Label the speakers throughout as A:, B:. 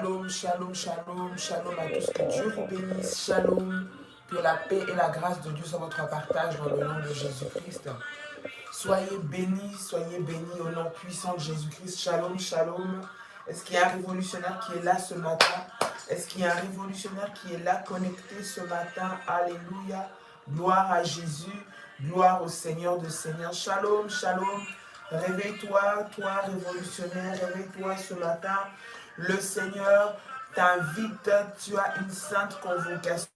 A: Shalom, shalom, shalom, shalom à tous. Que Dieu vous bénisse. Shalom. Que la paix et la grâce de Dieu soient votre partage dans le nom de Jésus-Christ. Soyez bénis au nom puissant de Jésus-Christ. Shalom, shalom. Est-ce qu'il y a un révolutionnaire qui est là ce matin? Est-ce qu'il y a un révolutionnaire qui est là connecté ce matin? Alléluia. Gloire à Jésus. Gloire au Seigneur de Seigneurs. Shalom, shalom. Réveille-toi, toi révolutionnaire, réveille-toi ce matin. Le Seigneur t'invite, tu as une sainte convocation.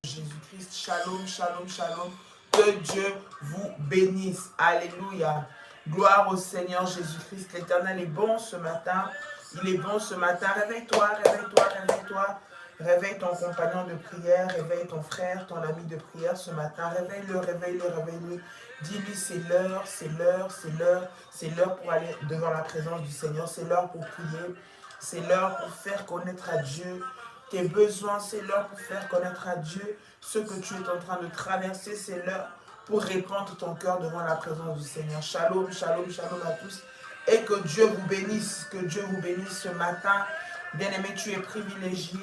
A: Jésus-Christ, shalom, shalom, shalom. Que Dieu vous bénisse. Alléluia. Gloire au Seigneur Jésus-Christ. L'Éternel est bon ce matin. Il est bon ce matin. Réveille-toi, réveille-toi, réveille-toi. Réveille ton compagnon de prière, réveille ton frère, ton ami de prière ce matin. Réveille-le, réveille-le, réveille-le. Dis-lui, c'est l'heure, c'est l'heure, c'est l'heure. C'est l'heure pour aller devant la présence du Seigneur. C'est l'heure pour prier. C'est l'heure pour faire connaître à Dieu tes besoins. C'est l'heure pour faire connaître à Dieu ce que tu es en train de traverser. C'est l'heure pour répandre ton cœur devant la présence du Seigneur. Shalom, shalom, shalom à tous. Et que Dieu vous bénisse. Que Dieu vous bénisse ce matin. Bien-aimé, tu es privilégié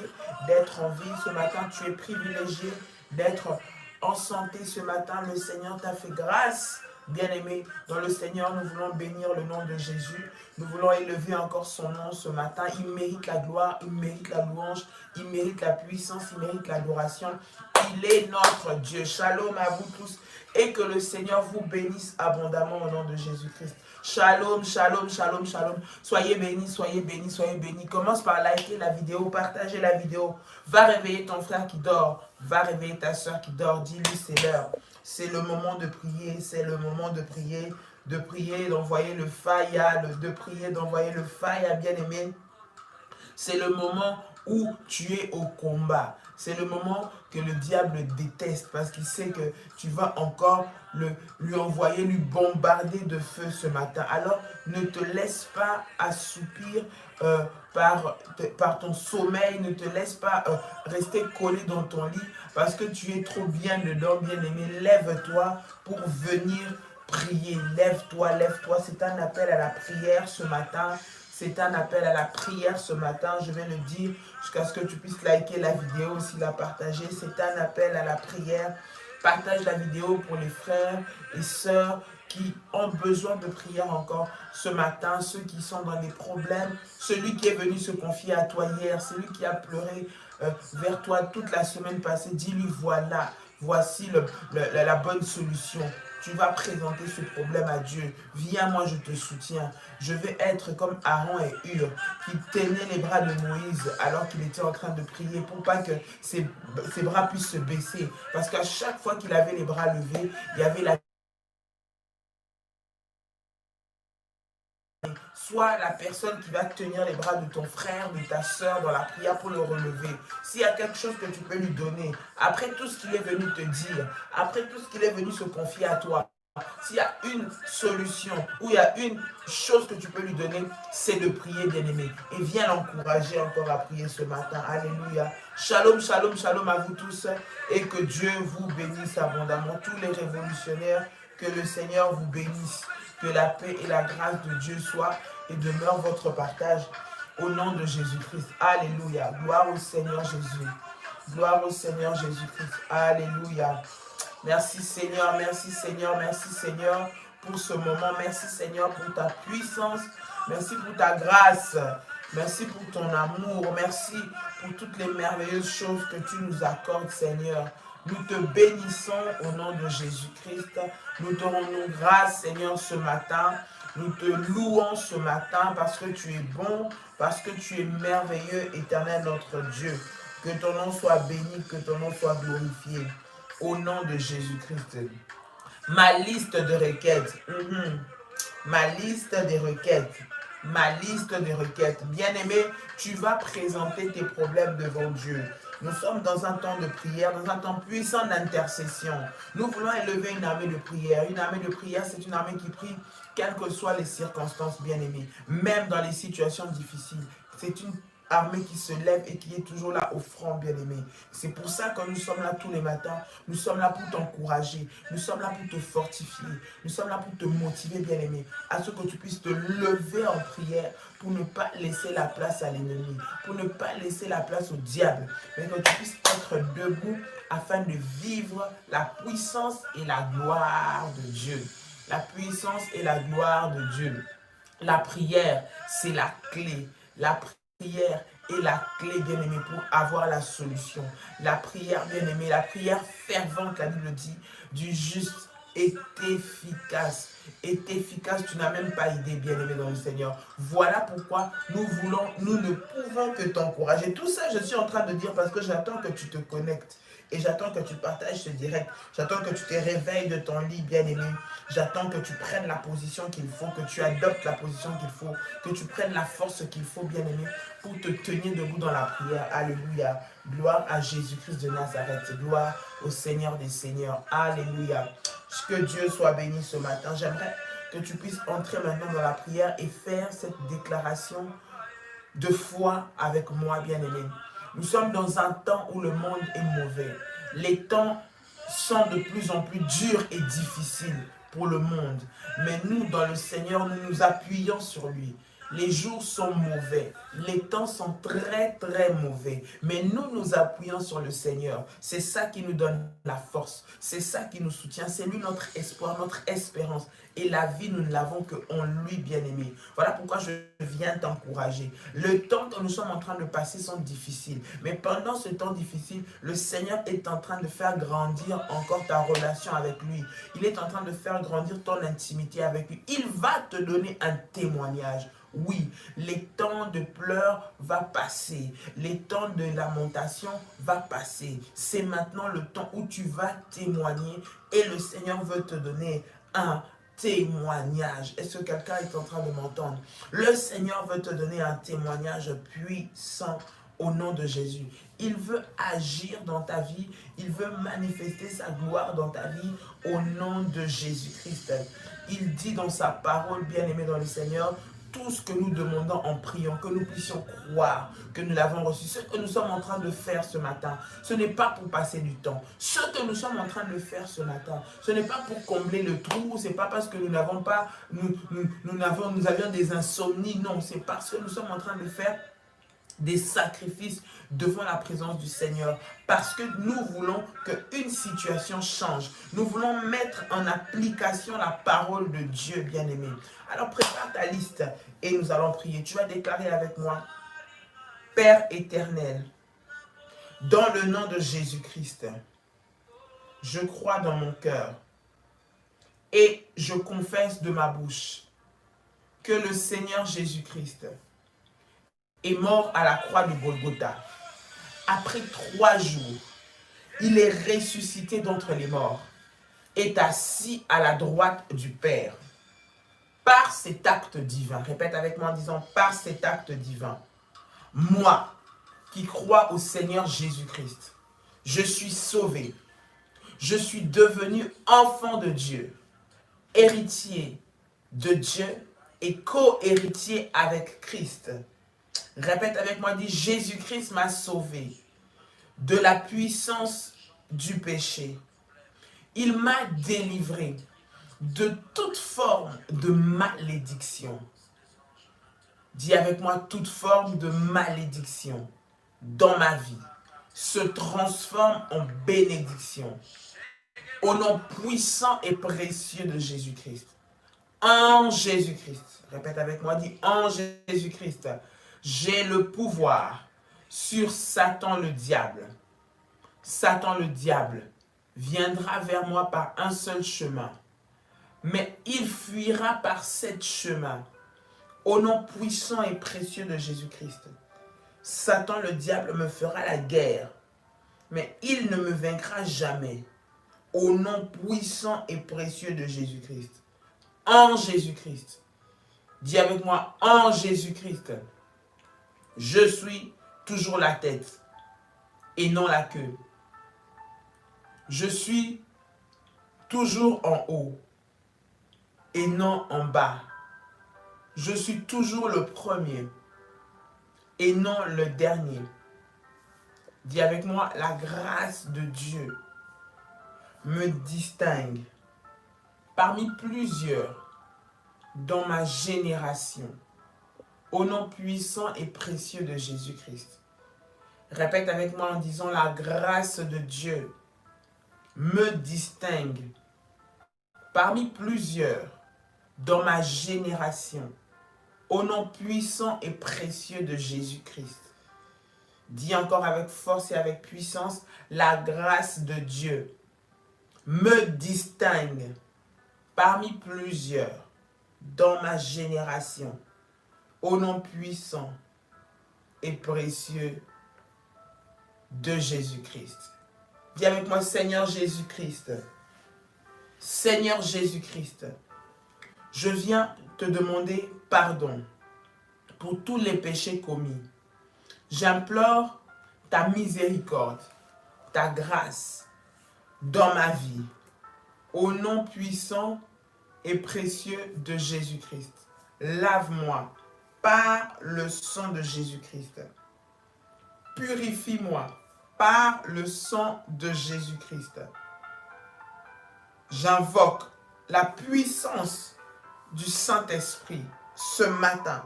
A: d'être en vie ce matin. Tu es privilégié d'être en santé ce matin. Le Seigneur t'a fait grâce. Bien-aimé, dans le Seigneur, nous voulons bénir le nom de Jésus. Nous voulons élever encore son nom ce matin. Il mérite la gloire, il mérite la louange, il mérite la puissance, il mérite l'adoration. Il est notre Dieu. Shalom à vous tous et que le Seigneur vous bénisse abondamment au nom de Jésus-Christ. Shalom, shalom, shalom, shalom. Soyez bénis, soyez bénis, soyez bénis. Commence par liker la vidéo, partager la vidéo. Va réveiller ton frère qui dort. Va réveiller ta soeur qui dort. Dis-lui, c'est l'heure. C'est le moment de prier. C'est le moment de prier, d'envoyer le faya, de prier, d'envoyer le faya, bien-aimé. C'est le moment où tu es au combat. C'est le moment que le diable déteste parce qu'il sait que tu vas encore lui envoyer, lui bombarder de feu ce matin. Alors, ne te laisse pas assoupir par ton sommeil. Ne te laisse pas rester collé dans ton lit parce que tu es trop bien dedans, bien-aimé. Lève-toi pour venir prier. Lève-toi, lève-toi. C'est un appel à la prière ce matin. C'est un appel à la prière ce matin, je vais le dire, jusqu'à ce que tu puisses liker la vidéo, aussi la partager. C'est un appel à la prière. Partage la vidéo pour les frères et sœurs qui ont besoin de prière encore ce matin, ceux qui sont dans des problèmes, celui qui est venu se confier à toi hier, celui qui a pleuré vers toi toute la semaine passée, dis-lui voilà, voici la bonne solution. Tu vas présenter ce problème à Dieu. Viens, moi je te soutiens. Je vais être comme Aaron et Hur qui tenaient les bras de Moïse alors qu'il était en train de prier pour pas que ses bras puissent se baisser. Parce qu'à chaque fois qu'il avait les bras levés, il y avait la... Sois la personne qui va tenir les bras de ton frère, de ta soeur dans la prière pour le relever. S'il y a quelque chose que tu peux lui donner, après tout ce qu'il est venu te dire, après tout ce qu'il est venu se confier à toi, s'il y a une solution ou il y a une chose que tu peux lui donner, c'est de prier, bien-aimé. Et viens l'encourager encore à prier ce matin. Alléluia. Shalom, shalom, shalom à vous tous. Et que Dieu vous bénisse abondamment. Tous les révolutionnaires, que le Seigneur vous bénisse. Que la paix et la grâce de Dieu soient et demeurent votre partage au nom de Jésus-Christ. Alléluia. Gloire au Seigneur Jésus. Gloire au Seigneur Jésus-Christ. Alléluia. Merci Seigneur, merci Seigneur, merci Seigneur pour ce moment. Merci Seigneur pour ta puissance. Merci pour ta grâce. Merci pour ton amour. Merci pour toutes les merveilleuses choses que tu nous accordes, Seigneur. Nous te bénissons au nom de Jésus-Christ. Nous te rendons grâce, Seigneur, ce matin. Nous te louons ce matin parce que tu es bon, parce que tu es merveilleux, éternel notre Dieu. Que ton nom soit béni, que ton nom soit glorifié. Au nom de Jésus-Christ. Ma liste de requêtes. Ma liste des requêtes. Ma liste des requêtes. Bien-aimé, tu vas présenter tes problèmes devant Dieu. Nous sommes dans un temps de prière, dans un temps puissant d'intercession. Nous voulons élever une armée de prière. Une armée de prière, c'est une armée qui prie, quelles que soient les circonstances, bien-aimés. Même dans les situations difficiles. C'est une armée qui se lève et qui est toujours là au front, bien-aimé. C'est pour ça que nous sommes là tous les matins. Nous sommes là pour t'encourager. Nous sommes là pour te fortifier. Nous sommes là pour te motiver, bien-aimé, à ce que tu puisses te lever en prière pour ne pas laisser la place à l'ennemi, pour ne pas laisser la place au diable, mais que tu puisses être debout afin de vivre la puissance et la gloire de Dieu. La puissance et la gloire de Dieu. La prière, c'est la clé. La prière est la clé, bien-aimé, pour avoir la solution. La prière, bien-aimé, la prière fervente, la Bible dit, du juste est efficace. Est efficace, tu n'as même pas idée, bien-aimé dans le Seigneur. Voilà pourquoi nous ne pouvons que t'encourager. Tout ça, je suis en train de dire parce que j'attends que tu te connectes. Et j'attends que tu partages ce direct. J'attends que tu te réveilles de ton lit, bien-aimé. J'attends que tu prennes la position qu'il faut, que tu adoptes la position qu'il faut, que tu prennes la force qu'il faut, bien-aimé, pour te tenir debout dans la prière. Alléluia. Gloire à Jésus-Christ de Nazareth. Gloire au Seigneur des Seigneurs. Alléluia. Que Dieu soit béni ce matin. J'aimerais que tu puisses entrer maintenant dans la prière et faire cette déclaration de foi avec moi, bien-aimé. Nous sommes dans un temps où le monde est mauvais. Les temps sont de plus en plus durs et difficiles pour le monde. Mais nous, dans le Seigneur, nous nous appuyons sur lui. Les jours sont mauvais. Les temps sont très, très mauvais. Mais nous nous appuyons sur le Seigneur. C'est ça qui nous donne la force. C'est ça qui nous soutient. C'est lui notre espoir, notre espérance. Et la vie, nous ne l'avons qu'en lui, bien-aimé. Voilà pourquoi je viens t'encourager. Le temps que nous sommes en train de passer sont difficiles. Mais pendant ce temps difficile, le Seigneur est en train de faire grandir encore ta relation avec lui. Il est en train de faire grandir ton intimité avec lui. Il va te donner un témoignage. Oui, les temps de pleurs va passer. Les temps de lamentation va passer. C'est maintenant le temps où tu vas témoigner et le Seigneur veut te donner un témoignage. Est-ce que quelqu'un est en train de m'entendre? Le Seigneur veut te donner un témoignage puissant au nom de Jésus. Il veut agir dans ta vie. Il veut manifester sa gloire dans ta vie au nom de Jésus-Christ. Il dit dans sa parole, bien-aimé dans le Seigneur, tout ce que nous demandons en priant, que nous puissions croire que nous l'avons reçu. Ce que nous sommes en train de faire ce matin, ce n'est pas pour passer du temps. Ce que nous sommes en train de faire ce matin, ce n'est pas pour combler le trou, ce n'est pas parce que nous n'avons pas, nous avions des insomnies, non, c'est parce que nous sommes en train de faire des sacrifices devant la présence du Seigneur, parce que nous voulons qu'une situation change. Nous voulons mettre en application la parole de Dieu, bien-aimé. Alors prépare ta liste et nous allons prier. Tu vas déclarer avec moi: Père éternel, dans le nom de Jésus-Christ, je crois dans mon cœur et je confesse de ma bouche que le Seigneur Jésus-Christ est mort à la croix de Golgotha. Après 3 jours, il est ressuscité d'entre les morts, est assis à la droite du Père. Par cet acte divin, répète avec moi en disant: par cet acte divin, moi qui crois au Seigneur Jésus-Christ, je suis sauvé, je suis devenu enfant de Dieu, héritier de Dieu et co-héritier avec Christ. Répète avec moi, dis: Jésus-Christ m'a sauvé de la puissance du péché. Il m'a délivré de toute forme de malédiction. Dis avec moi: toute forme de malédiction dans ma vie se transforme en bénédiction. Au nom puissant et précieux de Jésus-Christ. En Jésus-Christ. Répète avec moi, dis: en Jésus-Christ, j'ai le pouvoir sur Satan le diable. Satan le diable viendra vers moi par un seul chemin, mais il fuira par 7 chemins. Au nom puissant et précieux de Jésus-Christ, Satan le diable me fera la guerre, mais il ne me vaincra jamais. Au nom puissant et précieux de Jésus-Christ. En Jésus-Christ. Dis avec moi: en Jésus-Christ, je suis toujours la tête et non la queue. Je suis toujours en haut et non en bas. Je suis toujours le premier et non le dernier. Dis avec moi, la grâce de Dieu me distingue parmi plusieurs dans ma génération, au nom puissant et précieux de Jésus-Christ. Répète avec moi en disant, la grâce de Dieu me distingue parmi plusieurs dans ma génération, au nom puissant et précieux de Jésus-Christ. Dis encore avec force et avec puissance, la grâce de Dieu me distingue parmi plusieurs dans ma génération, au nom puissant et précieux de Jésus-Christ. Dis avec moi, Seigneur Jésus-Christ, Seigneur Jésus-Christ, je viens te demander pardon pour tous les péchés commis. J'implore ta miséricorde, ta grâce dans ma vie, au nom puissant et précieux de Jésus-Christ. Lave-moi par le sang de Jésus-Christ. Purifie-moi par le sang de Jésus-Christ. J'invoque la puissance du Saint-Esprit ce matin.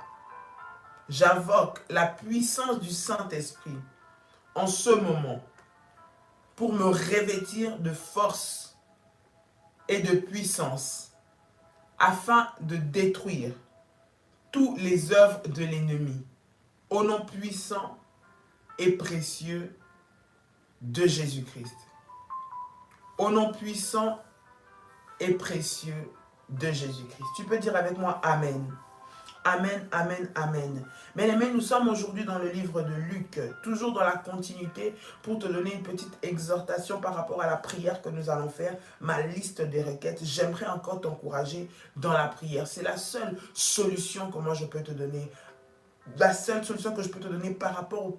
A: J'invoque la puissance du Saint-Esprit en ce moment pour me revêtir de force et de puissance afin de détruire toutes les œuvres de l'ennemi au nom puissant et précieux de Jésus-Christ. Au nom puissant et précieux de Jésus-Christ. Tu peux dire avec moi Amen. Amen, amen, amen. Bien-aimés, nous sommes aujourd'hui dans le livre de Luc, toujours dans la continuité pour te donner une petite exhortation par rapport à la prière que nous allons faire, ma liste des requêtes. J'aimerais encore t'encourager dans la prière. C'est la seule solution que moi je peux te donner. La seule solution que je peux te donner par rapport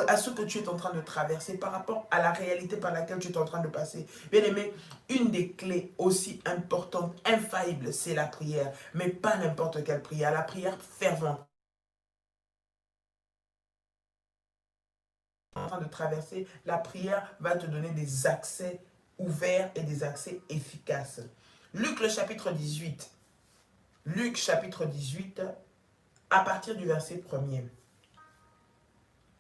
A: à ce que tu es en train de traverser, par rapport à la réalité par laquelle tu es en train de passer. Bien aimé, une des clés aussi importantes, infaillibles, c'est la prière. Mais pas n'importe quelle prière, la prière fervente. En train de traverser, la prière va te donner des accès ouverts et des accès efficaces. Luc le chapitre 18. Luc chapitre 18. À partir du verset 1er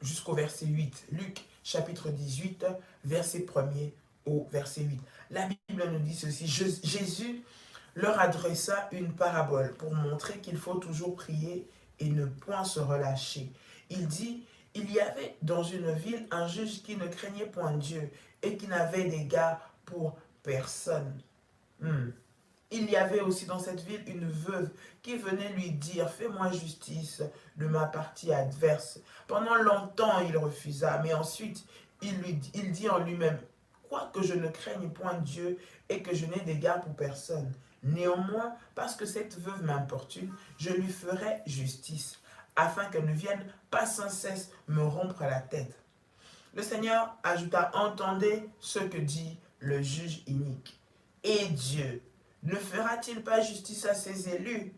A: jusqu'au verset 8. Luc chapitre 18, verset 1er au verset 8. La Bible nous dit ceci. Jésus leur adressa une parabole pour montrer qu'il faut toujours prier et ne point se relâcher. Il dit, il y avait dans une ville un juge qui ne craignait point Dieu et qui n'avait d'égard pour personne. Il y avait aussi dans cette ville une veuve qui venait lui dire « Fais-moi justice de ma partie adverse ». Pendant longtemps, il refusa, mais ensuite, il dit en lui-même « Quoique je ne craigne point Dieu et que je n'ai d'égard pour personne, néanmoins, parce que cette veuve m'importune, je lui ferai justice, afin qu'elle ne vienne pas sans cesse me rompre la tête. » Le Seigneur ajouta « Entendez ce que dit le juge inique. Et Dieu ne fera-t-il pas justice à ses élus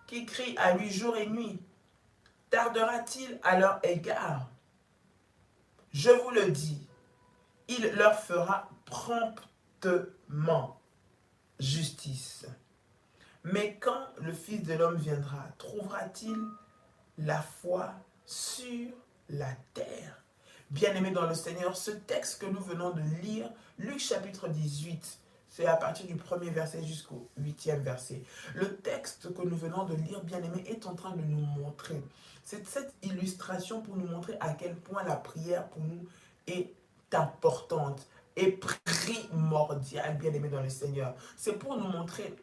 A: qui crient à lui jour et nuit? Tardera-t-il à leur égard? Je vous le dis, il leur fera promptement justice. Mais quand le Fils de l'homme viendra, trouvera-t-il la foi sur la terre? Bien-aimés dans le Seigneur, ce texte que nous venons de lire, Luc chapitre 18, c'est à partir du 1er verset jusqu'au 8e verset. Le texte que nous venons de lire, bien-aimé, est en train de nous montrer. C'est cette illustration pour nous montrer à quel point la prière pour nous est importante et primordiale, bien-aimé dans le Seigneur. C'est pour nous montrer,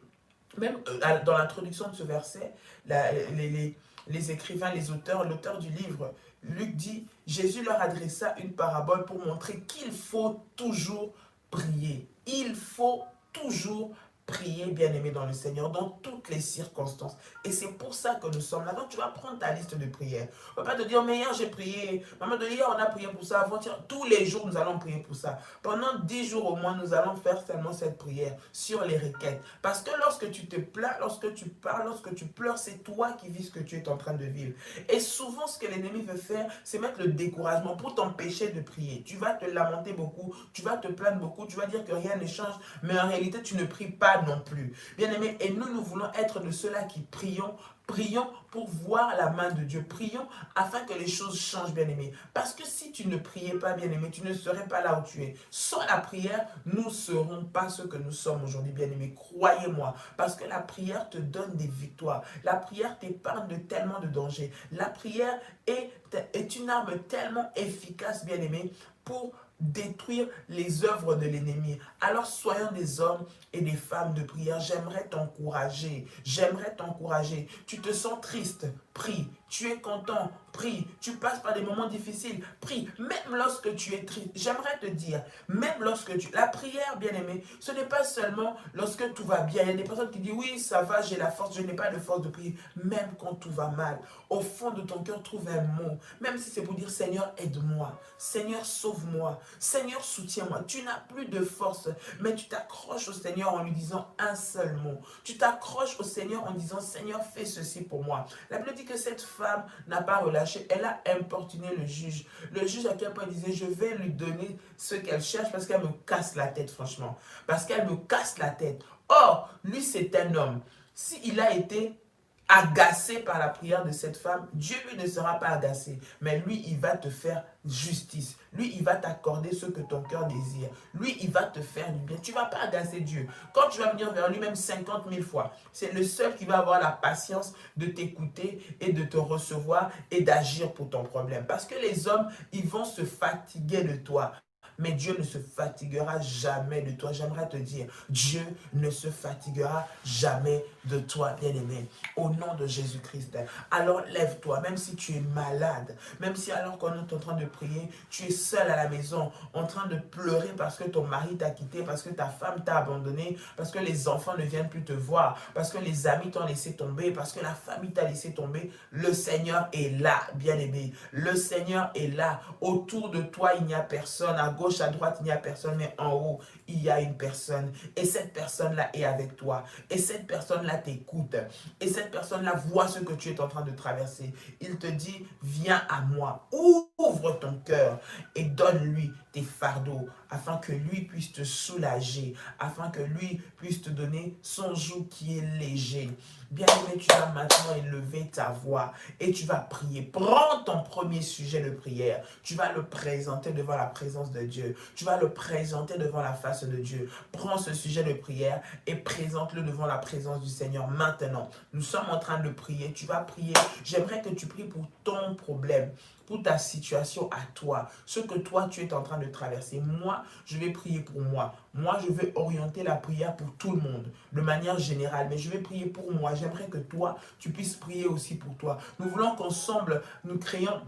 A: même dans l'introduction de ce verset, les écrivains, les auteurs, l'auteur du livre, Luc dit, Jésus leur adressa une parabole pour montrer qu'il faut toujours prier. Il faut toujours prier, bien-aimé dans le Seigneur, dans toutes les circonstances. Et c'est pour ça que nous sommes là. Donc, tu vas prendre ta liste de prières. On ne va pas te dire, mais hier, j'ai prié. Maman, de hier, on a prié pour ça. Avant-hier, tous les jours, nous allons prier pour ça. Pendant 10 jours au moins, nous allons faire seulement cette prière sur les requêtes. Parce que lorsque tu te plains, lorsque tu parles, lorsque tu pleures, c'est toi qui vis ce que tu es en train de vivre. Et souvent, ce que l'ennemi veut faire, c'est mettre le découragement pour t'empêcher de prier. Tu vas te lamenter beaucoup, tu vas te plaindre beaucoup, tu vas dire que rien ne change, mais en réalité, tu ne pries pas non plus. Bien aimé, et nous voulons être de ceux-là qui prions. Prions pour voir la main de Dieu. Prions afin que les choses changent, bien-aimé. Parce que si tu ne priais pas, bien-aimé, tu ne serais pas là où tu es. Sans la prière, nous ne serons pas ce que nous sommes aujourd'hui, bien-aimé. Croyez-moi. Parce que la prière te donne des victoires. La prière t'épargne de tellement de dangers. La prière est une arme tellement efficace, bien-aimé, pour détruire les œuvres de l'ennemi. Alors soyons des hommes et des femmes de prière. J'aimerais t'encourager. J'aimerais t'encourager. Tu te sens triste, prie. Tu es content, prie. Tu passes par des moments difficiles, prie. Même lorsque tu es triste, j'aimerais te dire, même lorsque tu... La prière, bien-aimé, ce n'est pas seulement lorsque tout va bien. Il y a des personnes qui disent, oui, ça va, j'ai la force, je n'ai pas de force de prier. Même quand tout va mal, au fond de ton cœur, trouve un mot. Même si c'est pour dire, Seigneur, aide-moi. Seigneur, sauve-moi. Seigneur, soutiens-moi. Tu n'as plus de force, mais tu t'accroches au Seigneur en lui disant un seul mot. Tu t'accroches au Seigneur en disant, Seigneur, fais ceci pour moi. La Bible dit que cette femme n'a pas relâché. Elle a importuné le juge. Le juge à quel point il disait, je vais lui donner ce qu'elle cherche parce qu'elle me casse la tête, franchement. Parce qu'elle me casse la tête. Or, lui, c'est un homme. S'il a été agacé par la prière de cette femme, Dieu lui ne sera pas agacé, mais lui il va te faire justice, lui il va t'accorder ce que ton cœur désire, lui il va te faire du bien. Tu ne vas pas agacer Dieu. Quand tu vas venir vers lui même 50 000 fois, c'est le seul qui va avoir la patience de t'écouter et de te recevoir et d'agir pour ton problème, parce que les hommes ils vont se fatiguer de toi. Mais Dieu ne se fatiguera jamais de toi. J'aimerais te dire, Dieu ne se fatiguera jamais de toi, bien-aimé. Au nom de Jésus-Christ. Alors lève-toi, même si tu es malade, même si alors qu'on est en train de prier, tu es seul à la maison, en train de pleurer parce que ton mari t'a quitté, parce que ta femme t'a abandonné, parce que les enfants ne viennent plus te voir, parce que les amis t'ont laissé tomber, parce que la famille t'a laissé tomber. Le Seigneur est là, bien-aimé. Le Seigneur est là. Autour de toi, il n'y a personne. À gauche, à droite, il n'y a personne, mais en haut, il y a une personne. Et cette personne-là est avec toi. Et cette personne-là t'écoute. Et cette personne-là voit ce que tu es en train de traverser. Il te dit, viens à moi. Ouvre ton cœur et donne-lui tes fardeaux afin que lui puisse te soulager, afin que lui puisse te donner son joug qui est léger. Bien-aimé, tu vas maintenant élever ta voix et tu vas prier. Prends ton premier sujet de prière. Tu vas le présenter devant la présence de Dieu. Tu vas le présenter devant la face de Dieu. Prends ce sujet de prière et présente-le devant la présence du Seigneur. Maintenant, nous sommes en train de prier. Tu vas prier. J'aimerais que tu pries pour ton problème, pour ta situation à toi, ce que toi tu es en train de traverser. Moi, je vais prier pour moi. Moi, je vais orienter la prière pour tout le monde, de manière générale, mais je vais prier pour moi. J'aimerais que toi, tu puisses prier aussi pour toi. Nous voulons qu'ensemble, nous créions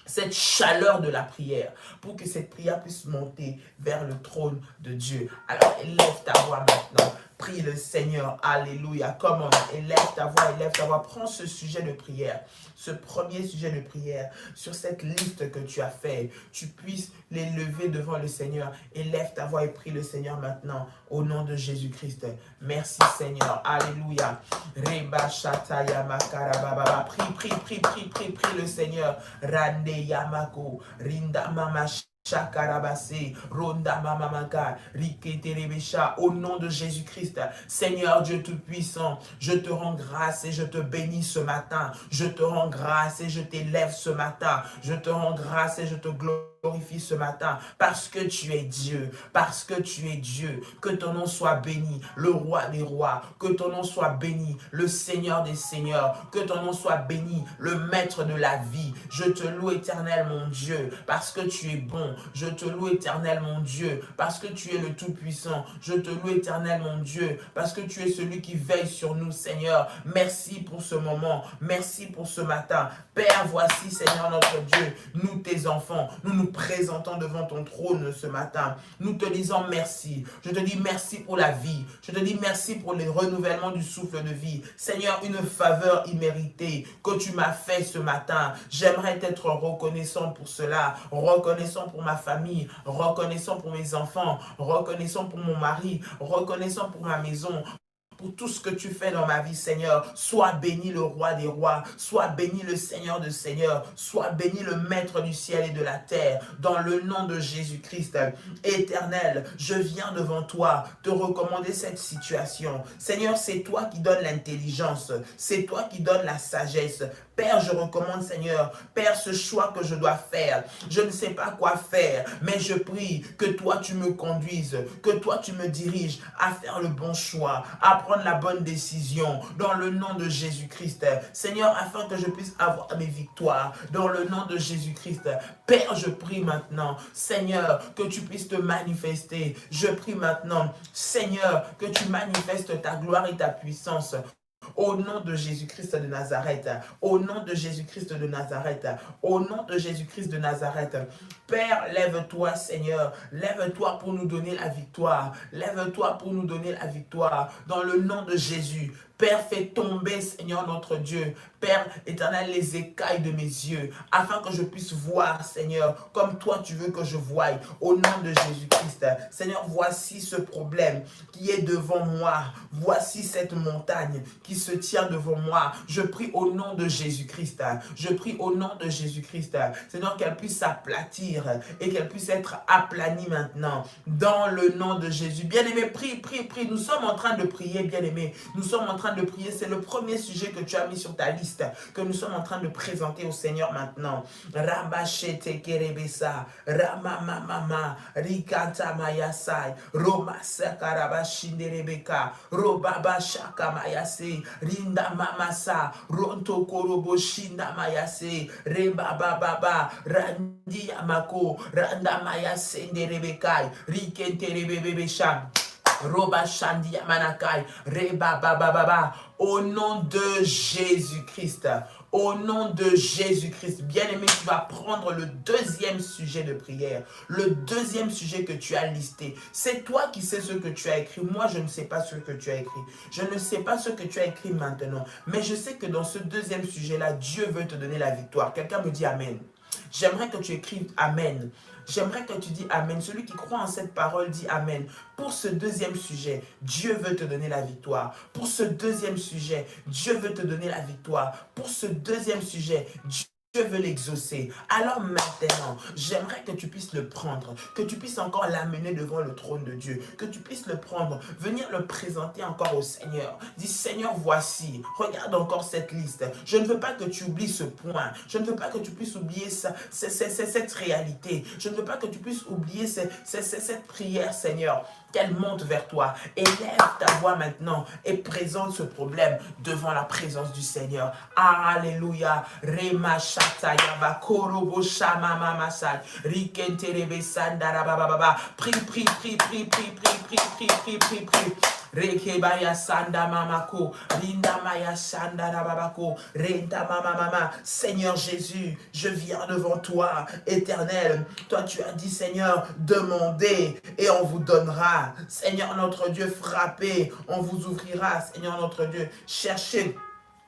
A: cette chaleur de la prière, pour que cette prière puisse monter vers le trône de Dieu. Alors, élève ta voix maintenant. Prie le Seigneur. Alléluia. Comment? Élève ta voix, élève ta voix. Prends ce sujet de prière, ce premier sujet de prière, sur cette liste que tu as fait. Tu puisses l'élever devant le Seigneur. Élève ta voix et prie le Seigneur maintenant, au nom de Jésus-Christ. Merci Seigneur. Alléluia. Prie le Seigneur. Rande Yamako, Rinda Mama Chakarabase, Ronda Mamamaka, Riketerebesha, au nom de Jésus-Christ. Seigneur Dieu Tout-Puissant, je te rends grâce et je te bénis ce matin. Je te rends grâce et je t'élève ce matin. Je te rends grâce et je te glorifie ce matin, parce que tu es Dieu, parce que tu es Dieu. Que ton nom soit béni, le roi des rois. Que ton nom soit béni, le Seigneur des seigneurs. Que ton nom soit béni, le maître de la vie. Je te loue, Éternel mon Dieu, parce que tu es bon, Je te loue, éternel mon Dieu, parce que tu es le Tout-Puissant. Je te loue, éternel mon Dieu, parce que tu es celui qui veille sur nous, Seigneur. Merci pour ce moment. Merci pour ce matin. Père, voici, Seigneur notre Dieu, nous tes enfants, nous nous présentons devant ton trône ce matin. Nous te disons merci. Je te dis merci pour la vie. Je te dis merci pour le renouvellement du souffle de vie. Seigneur, une faveur imméritée que tu m'as fait ce matin. J'aimerais être reconnaissant pour cela, reconnaissant pour ma famille, reconnaissant pour mes enfants, reconnaissant pour mon mari, reconnaissant pour ma maison, pour tout ce que tu fais dans ma vie, Seigneur. Sois béni le roi des rois, sois béni le Seigneur de seigneurs, sois béni le maître du ciel et de la terre, dans le nom de Jésus-Christ. Éternel, je viens devant toi te recommander cette situation. Seigneur, c'est toi qui donnes l'intelligence, c'est toi qui donnes la sagesse. Père, je recommande, Seigneur, Père, ce choix que je dois faire. Je ne sais pas quoi faire, mais je prie que toi, tu me conduises, que toi, tu me diriges à faire le bon choix, à prendre la bonne décision, dans le nom de Jésus-Christ. Seigneur, afin que je puisse avoir mes victoires, dans le nom de Jésus-Christ. Père, je prie maintenant, Seigneur, que tu puisses te manifester. Je prie maintenant, Seigneur, que tu manifestes ta gloire et ta puissance. Au nom de Jésus-Christ de Nazareth, au nom de Jésus-Christ de Nazareth, au nom de Jésus-Christ de Nazareth. Père, lève-toi, Seigneur, lève-toi pour nous donner la victoire, lève-toi pour nous donner la victoire, dans le nom de Jésus. Père, fais tomber, Seigneur notre Dieu, Père éternel, les écailles de mes yeux, afin que je puisse voir, Seigneur, comme toi tu veux que je voie, au nom de Jésus-Christ. Seigneur, voici ce problème qui est devant moi, voici cette montagne qui se tient devant moi. Je prie au nom de Jésus-Christ, je prie au nom de Jésus-Christ, Seigneur, qu'elle puisse s'aplatir et qu'elle puisse être aplanie maintenant, dans le nom de Jésus. Bien-aimé, prie, prie, prie, nous sommes en train de prier, bien-aimé, nous sommes en train de prier, c'est le premier sujet que tu as mis sur ta liste, que nous sommes en train de présenter au Seigneur maintenant. Rabachete kerebesa, ramamamama, rikanta mayasai, romasa karabashinderebeka, robabashaka mayase, rinda mamasa, ronto korobo shinda mayase, rebababa, randi amako, randa mayase nderebekai, rikenterebebebesha. Roba Shandi Manakai, Reba Baba Baba, au nom de Jésus-Christ, au nom de Jésus-Christ, bien-aimé, tu vas prendre le deuxième sujet de prière, le deuxième sujet que tu as listé. C'est toi qui sais ce que tu as écrit. Moi, je ne sais pas ce que tu as écrit. Je ne sais pas ce que tu as écrit maintenant, mais je sais que dans ce deuxième sujet-là, Dieu veut te donner la victoire. Quelqu'un me dit Amen. J'aimerais que tu écrives Amen. J'aimerais que tu dis Amen. Celui qui croit en cette parole dit Amen. Pour ce deuxième sujet, Dieu veut te donner la victoire. Pour ce deuxième sujet, Dieu veut te donner la victoire. Pour ce deuxième sujet, Dieu veut l'exaucer. Alors maintenant, j'aimerais que tu puisses le prendre, que tu puisses encore l'amener devant le trône de Dieu, que tu puisses le prendre, venir le présenter encore au Seigneur. Dis Seigneur, voici, regarde encore cette liste. Je ne veux pas que tu oublies ce point. Je ne veux pas que tu puisses oublier cette réalité. Je ne veux pas que tu puisses oublier cette prière, Seigneur. Qu'elle monte vers toi. Élève ta voix maintenant et présente ce problème devant la présence du Seigneur. Alléluia. Rema shata yaba korobo shama mama sad. Rikenterebe sandara baba. Prie, prie, prie, prie, prie, prie, prie, prie, prie, prie, prie. Rekebaya sanda mamako, rinda maya sanda rababako, renda mama mama. Seigneur Jésus, je viens devant toi, éternel. Toi tu as dit Seigneur, demandez et on vous donnera. Seigneur notre Dieu, frappez, on vous ouvrira. Seigneur notre Dieu, cherchez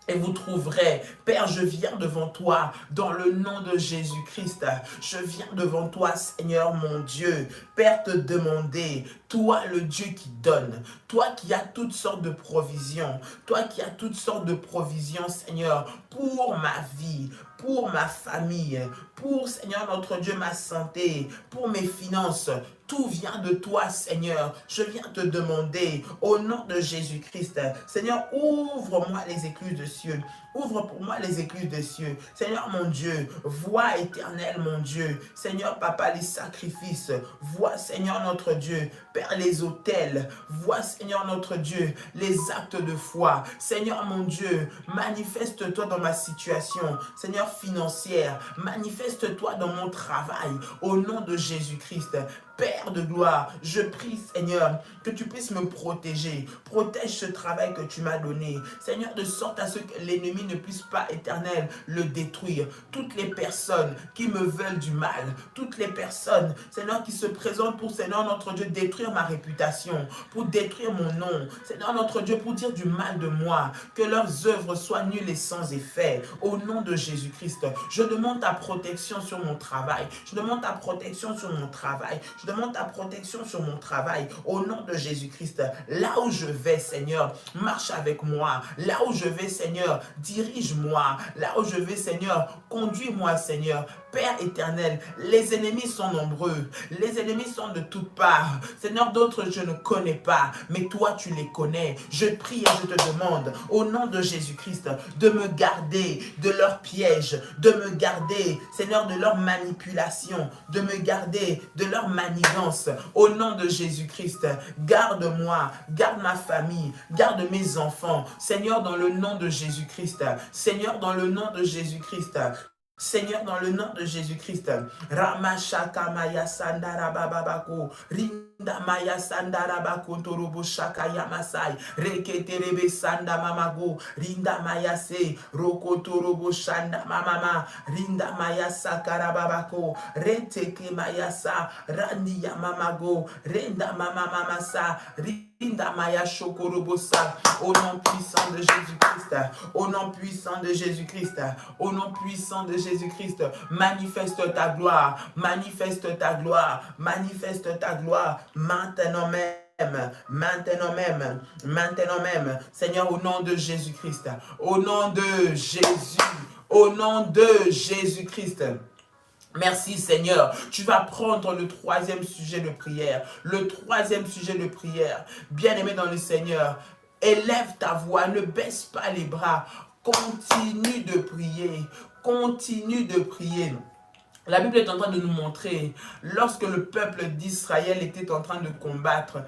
A: et vous trouverez. Père, je viens devant toi dans le nom de Jésus-Christ. Je viens devant toi, Seigneur mon Dieu. Père, te demander, toi le Dieu qui donne, toi qui as toutes sortes de provisions, toi qui as toutes sortes de provisions, Seigneur, pour ma vie, pour ma famille, pour, Seigneur notre Dieu, ma santé, pour mes finances. Tout vient de toi, Seigneur. Je viens te demander, au nom de Jésus-Christ, Seigneur, ouvre-moi les écluses de cieux. Ouvre pour moi les écluses des cieux. Seigneur mon Dieu, vois éternel mon Dieu. Seigneur Papa, les sacrifices. Vois Seigneur notre Dieu, Père, les autels. Vois Seigneur notre Dieu, les actes de foi. Seigneur mon Dieu, manifeste-toi dans ma situation. Seigneur financière, manifeste-toi dans mon travail. Au nom de Jésus-Christ. Père de gloire, je prie, Seigneur, que tu puisses me protéger. Protège ce travail que tu m'as donné. Seigneur, de sorte à ce que l'ennemi ne puisse pas, éternel, le détruire. Toutes les personnes qui me veulent du mal, toutes les personnes, Seigneur, qui se présentent pour, Seigneur, notre Dieu, détruire ma réputation, pour détruire mon nom. Seigneur, notre Dieu, pour dire du mal de moi, que leurs œuvres soient nulles et sans effet. Au nom de Jésus-Christ, je demande ta protection sur mon travail. Je demande ta protection sur mon travail. Je demande ta protection sur mon travail. Au nom de Jésus-Christ, là où je vais, Seigneur, marche avec moi. Là où je vais, Seigneur, dirige-moi. Là où je vais, Seigneur, conduis-moi, Seigneur. Père éternel, les ennemis sont nombreux. Les ennemis sont de toutes parts. Seigneur, d'autres je ne connais pas, mais toi tu les connais. Je prie et je te demande, au nom de Jésus-Christ, de me garder de leurs pièges, de me garder, Seigneur, de leurs manipulations, de me garder de leurs manigances. Au nom de Jésus-Christ, garde-moi, garde ma famille, garde mes enfants. Seigneur, dans le nom de Jésus-Christ. Seigneur, dans le nom de Jésus-Christ. Seigneur, dans le nom de Jésus-Christ, Ramashaka Maya Sandara Bababako, Rinda Maya Sandara Bako Torobo Shaka Yamasai, Reketerebe Sanda Mamago, Rinda Maya Se, Roko Torobo Shanda Mamama, Rinda Maya Sakara Babako, Reteke Maya Sa, Randi Yamamago, Renda Mama Mamasa, Rinda Maya Shokorobosa, au nom puissant de Jésus-Christ, au nom puissant de Jésus-Christ, au nom puissant de Jésus-Christ, manifeste ta gloire, manifeste ta gloire, manifeste ta gloire, maintenant même. Maintenant même, maintenant même, Seigneur, au nom de Jésus-Christ, au nom de Jésus, au nom de Jésus-Christ. Merci Seigneur. Tu vas prendre le troisième sujet de prière. Le troisième sujet de prière. Bien-aimé dans le Seigneur, élève ta voix, ne baisse pas les bras. Continue de prier. Continue de prier. La Bible est en train de nous montrer, lorsque le peuple d'Israël était en train de combattre,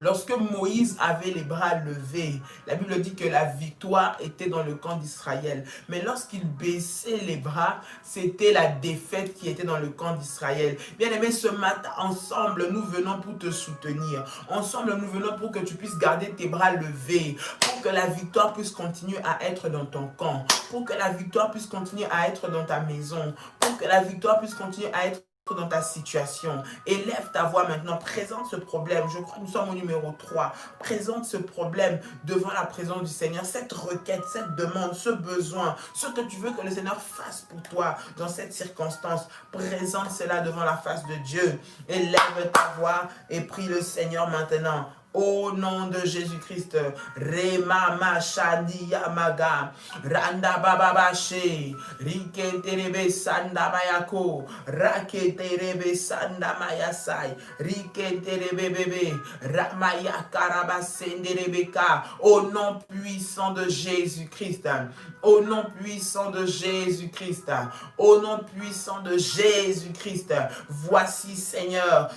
A: lorsque Moïse avait les bras levés, la Bible dit que la victoire était dans le camp d'Israël. Mais lorsqu'il baissait les bras, c'était la défaite qui était dans le camp d'Israël. Bien aimé, ce matin, ensemble, nous venons pour te soutenir. Ensemble, nous venons pour que tu puisses garder tes bras levés, pour que la victoire puisse continuer à être dans ton camp, pour que la victoire puisse continuer à être dans ta maison, pour que la victoire puisse continuer à être dans ta situation. Élève ta voix maintenant, présente ce problème. Je crois que nous sommes au numéro 3. Présente ce problème devant la présence du Seigneur, cette requête, cette demande, ce besoin, ce que tu veux que le Seigneur fasse pour toi dans cette circonstance. Présente cela devant la face de Dieu. Élève ta voix et prie le Seigneur maintenant. Au nom de Jésus-Christ, Rema Machani Yamaga, Randa Bababache, Riketerebe Sanda Mayako, Raketerebe Sanda Mayasai, Riketerebe Bebe, Ramaya Karabasenderebeka, au nom puissant de Jésus-Christ, au nom puissant de Jésus-Christ, au nom puissant de Jésus-Christ, voici Seigneur,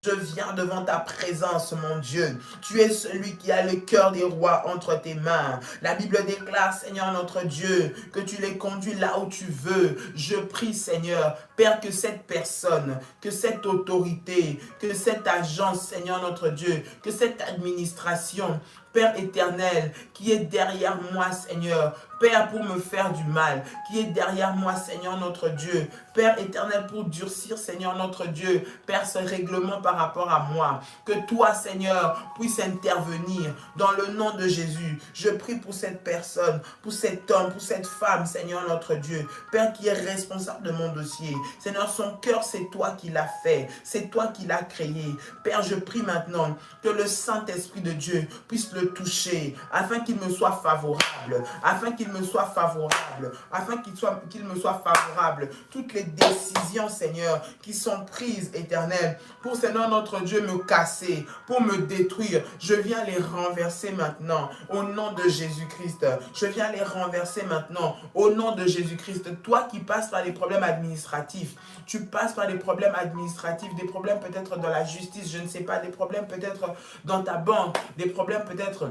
A: je viens devant ta présence, mon Dieu. Tu es celui qui a le cœur des rois entre tes mains. La Bible déclare, Seigneur notre Dieu, que tu les conduis là où tu veux. Je prie, Seigneur, Père, que cette personne, que cette autorité, que cette agence, Seigneur notre Dieu, que cette administration, Père éternel, qui est derrière moi, Seigneur, Père, pour me faire du mal, qui est derrière moi, Seigneur notre Dieu, Père éternel, pour durcir, Seigneur notre Dieu, Père, ce règlement par rapport à moi, que toi, Seigneur, puisses intervenir dans le nom de Jésus. Je prie pour cette personne, pour cet homme, pour cette femme, Seigneur notre Dieu, Père, qui est responsable de mon dossier. Seigneur, son cœur, c'est toi qui l'as fait, c'est toi qui l'as créé. Père, je prie maintenant que le Saint-Esprit de Dieu puisse le le toucher, afin qu'il me soit favorable, afin qu'il me soit favorable, afin qu'il me soit favorable. Toutes les décisions, Seigneur, qui sont prises, Éternel, pour, Seigneur notre Dieu, me casser, pour me détruire, je viens les renverser maintenant, au nom de Jésus-Christ. Je viens les renverser maintenant, au nom de Jésus-Christ. Toi qui passes par des problèmes administratifs, tu passes par des problèmes administratifs, des problèmes peut-être dans la justice, je ne sais pas, des problèmes peut-être dans ta banque, des problèmes peut-être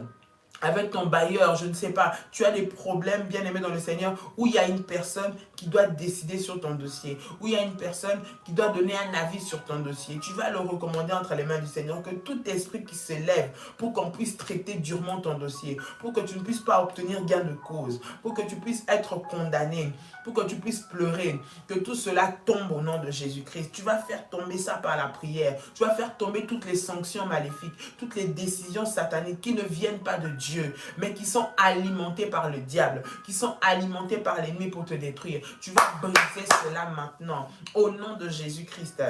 A: avec ton bailleur, je ne sais pas, tu as des problèmes, bien aimés dans le Seigneur, où il y a une personne qui doit décider sur ton dossier, où il y a une personne qui doit donner un avis sur ton dossier. Tu vas le recommander entre les mains du Seigneur, que tout esprit qui s'élève pour qu'on puisse traiter durement ton dossier, pour que tu ne puisses pas obtenir gain de cause, pour que tu puisses être condamné, pour que tu puisses pleurer, que tout cela tombe au nom de Jésus-Christ. Tu vas faire tomber ça par la prière, tu vas faire tomber toutes les sanctions maléfiques, toutes les décisions sataniques qui ne viennent pas de Dieu, mais qui sont alimentés par le diable, qui sont alimentés par l'ennemi pour te détruire. Tu vas briser cela maintenant, au nom de Jésus-Christ.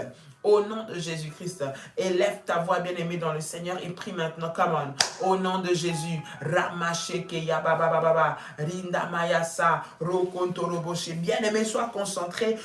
A: Au nom de Jésus-Christ, élève ta voix bien-aimée dans le Seigneur et prie maintenant. Come on. Au nom de Jésus. Ramasheke ya baba baba rinda mayasa rokontoroboche. Bien-aimé, sois concentré,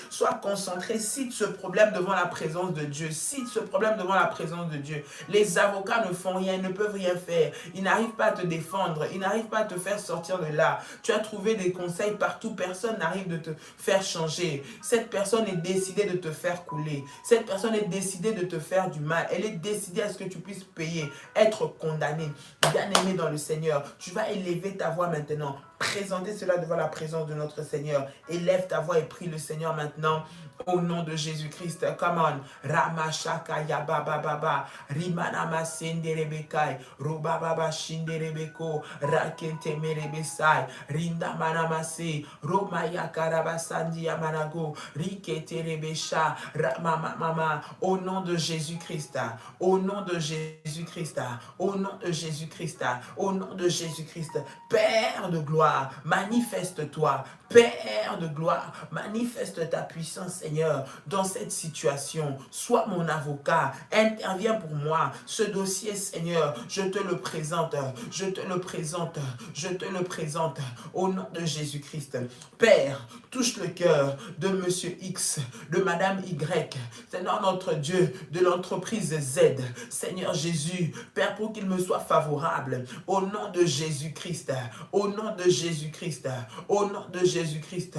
A: cite ce problème devant la présence de Dieu. Cite ce problème devant la présence de Dieu. Les avocats ne font rien, ils ne peuvent rien faire. Ils n'arrivent pas à te défendre, ils n'arrivent pas à te faire sortir de là. Tu as trouvé des conseils partout, personne n'arrive de te faire changer. Cette personne est décidée de te faire couler. Cette personne est décidée de te faire du mal. Elle est décidée à ce que tu puisses payer, être condamné. Bien-aimé dans le Seigneur, tu vas élever ta voix maintenant. Présenter cela devant la présence de notre Seigneur. Élève ta voix et prie le Seigneur maintenant. Au nom de Jésus-Christ, come on. Ramashaka ya baba baba, rimanama senderebekai, robaba shinderebeko, rakente merebesai, rinda manamase, romaya karabasandi amanago, rikete rebesha, ramama mama. Au nom de Jésus-Christ, au nom de Jésus-Christ, au nom de Jésus-Christ, au nom de Jésus-Christ, Père de gloire, manifeste-toi. Père de gloire, manifeste ta puissance, Seigneur, dans cette situation. Sois mon avocat, interviens pour moi. Ce dossier, Seigneur, je te le présente, je te le présente, je te le présente au nom de Jésus-Christ. Père, touche le cœur de Monsieur X, de Madame Y, Seigneur notre Dieu, de l'entreprise Z. Seigneur Jésus, Père, pour qu'il me soit favorable, au nom de Jésus-Christ, au nom de Jésus-Christ, au nom de Jésus-Christ,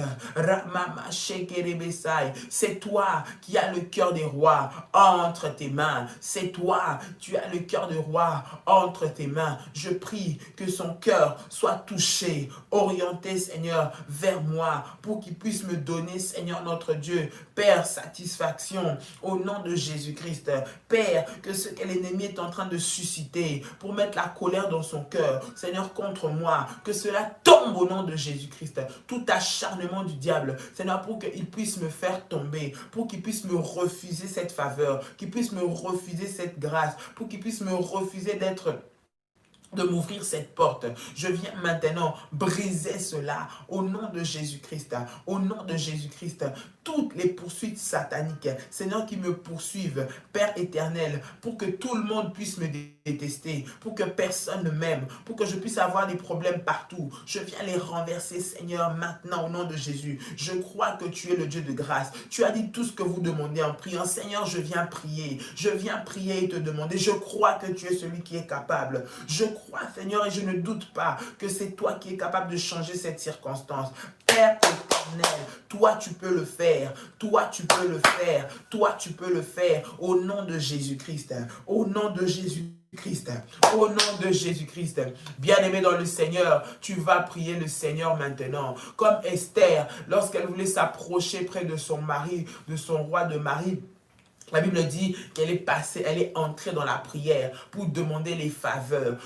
A: c'est toi qui as le cœur des rois entre tes mains. C'est toi, tu as le cœur des rois entre tes mains. Je prie que son cœur soit touché, orienté, Seigneur, vers moi, pour qu'il puisse me donner, Seigneur notre Dieu, Père, satisfaction, au nom de Jésus-Christ. Père, que ce que l'ennemi est en train de susciter pour mettre la colère dans son cœur, Seigneur, contre moi, que cela tombe au nom de Jésus-Christ. Tout acharnement du diable, Seigneur, pour qu'il puisse me faire tomber, pour qu'il puisse me refuser cette faveur, qu'il puisse me refuser cette grâce, pour qu'il puisse me refuser de m'ouvrir cette porte. Je viens maintenant briser cela au nom de Jésus-Christ. Au nom de Jésus-Christ. Toutes les poursuites sataniques, Seigneur, qui me poursuivent, Père éternel, pour que tout le monde puisse me détester, pour que personne ne m'aime, pour que je puisse avoir des problèmes partout. Je viens les renverser, Seigneur, maintenant au nom de Jésus. Je crois que tu es le Dieu de grâce. Tu as dit tout ce que vous demandez en priant. Seigneur, je viens prier. Je viens prier et te demander. Je crois que tu es celui qui est capable. Je crois, Seigneur, et je ne doute pas que c'est toi qui es capable de changer cette circonstance. Père éternel, toi tu peux le faire, toi tu peux le faire, toi tu peux le faire au nom de Jésus-Christ, au nom de Jésus-Christ, au nom de Jésus-Christ. Bien-aimé dans le Seigneur, tu vas prier le Seigneur maintenant. Comme Esther, lorsqu'elle voulait s'approcher près de son mari, de son roi de mari, la Bible dit qu'elle est passée, elle est entrée dans la prière pour demander les faveurs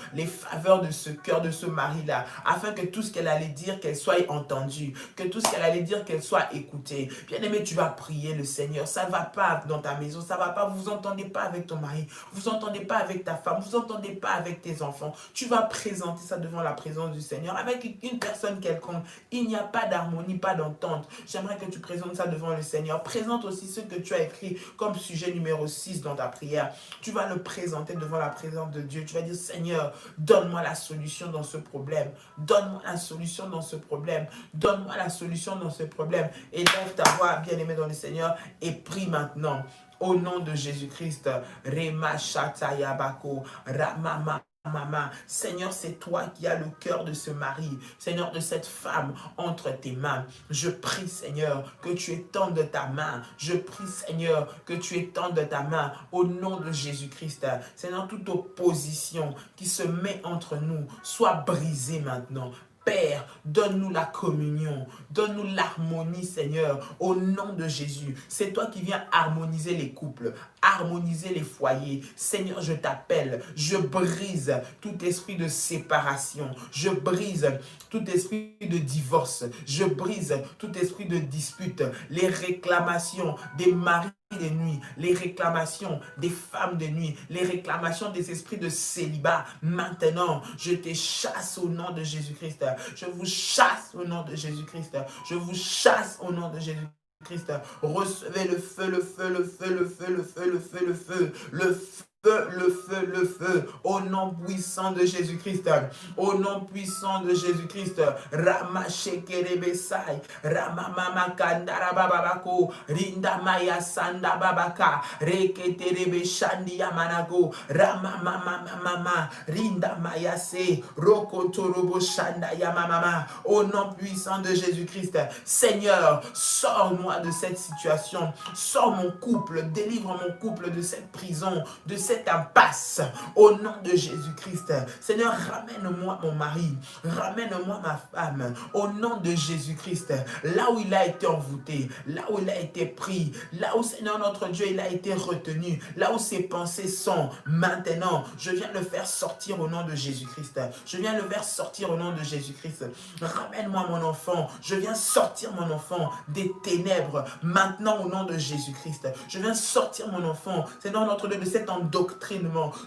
A: de ce cœur, de ce mari-là, afin que tout ce qu'elle allait dire, qu'elle soit entendue, que tout ce qu'elle allait dire, qu'elle soit écoutée. Bien-aimé, tu vas prier le Seigneur. Ça ne va pas dans ta maison, ça ne va pas, vous n'entendez pas avec ton mari, vous n'entendez pas avec ta femme, vous n'entendez pas avec tes enfants. Tu vas présenter ça devant la présence du Seigneur avec une personne quelconque. Il n'y a pas d'harmonie, pas d'entente. J'aimerais que tu présentes ça devant le Seigneur. Présente aussi ce que tu as écrit comme sujet sujet numéro 6 dans ta prière. Tu vas le présenter devant la présence de Dieu. Tu vas dire, Seigneur, donne-moi la solution dans ce problème. Donne-moi la solution dans ce problème. Donne-moi la solution dans ce problème. Élève ta voix, bien-aimé dans le Seigneur, et prie maintenant. Au nom de Jésus-Christ, Rema Shatayabako, Ramama. Maman, Seigneur, c'est toi qui as le cœur de ce mari, Seigneur, de cette femme entre tes mains. Je prie, Seigneur, que tu étendes ta main. Je prie, Seigneur, que tu étendes ta main au nom de Jésus-Christ. Seigneur, toute opposition qui se met entre nous soit brisée maintenant. Père, donne-nous la communion, donne-nous l'harmonie, Seigneur, au nom de Jésus. C'est toi qui viens harmoniser les couples, harmoniser les foyers. Seigneur, je t'appelle, je brise tout esprit de séparation, je brise tout esprit de divorce, je brise tout esprit de dispute, les réclamations des maris de nuit, les réclamations des femmes de nuit, les réclamations des esprits de célibat. Maintenant, je te chasse au nom de Jésus-Christ. Je vous chasse au nom de Jésus-Christ. Je vous chasse au nom de Jésus-Christ. Recevez le feu, le feu, le feu, le feu, le feu, le feu, le feu, le feu. Le feu, le feu, au nom puissant de Jésus-Christ, au nom puissant de Jésus-Christ, Rama Shekerebesai, Rama Mama Kandara Babako, Rinda Maya Sanda Babaka, Reketerebe Shandi Yamanago, Rama Mama, Rinda Maya Se, Rokotorobo Shanda Yamama, au nom puissant de Jésus-Christ. Seigneur, sors-moi de cette situation, sors mon couple, délivre mon couple de cette prison, de cette impasse, au nom de Jésus-Christ. Seigneur, ramène-moi mon mari, ramène-moi ma femme, au nom de Jésus-Christ, là où il a été envoûté, là où il a été pris, là où, Seigneur notre Dieu, il a été retenu, là où ses pensées sont. Maintenant, je viens le faire sortir au nom de Jésus-Christ. Je viens le faire sortir au nom de Jésus-Christ. Ramène-moi mon enfant, je viens sortir mon enfant des ténèbres, maintenant au nom de Jésus-Christ. Je viens sortir mon enfant, Seigneur notre Dieu, de cet endoctrinement.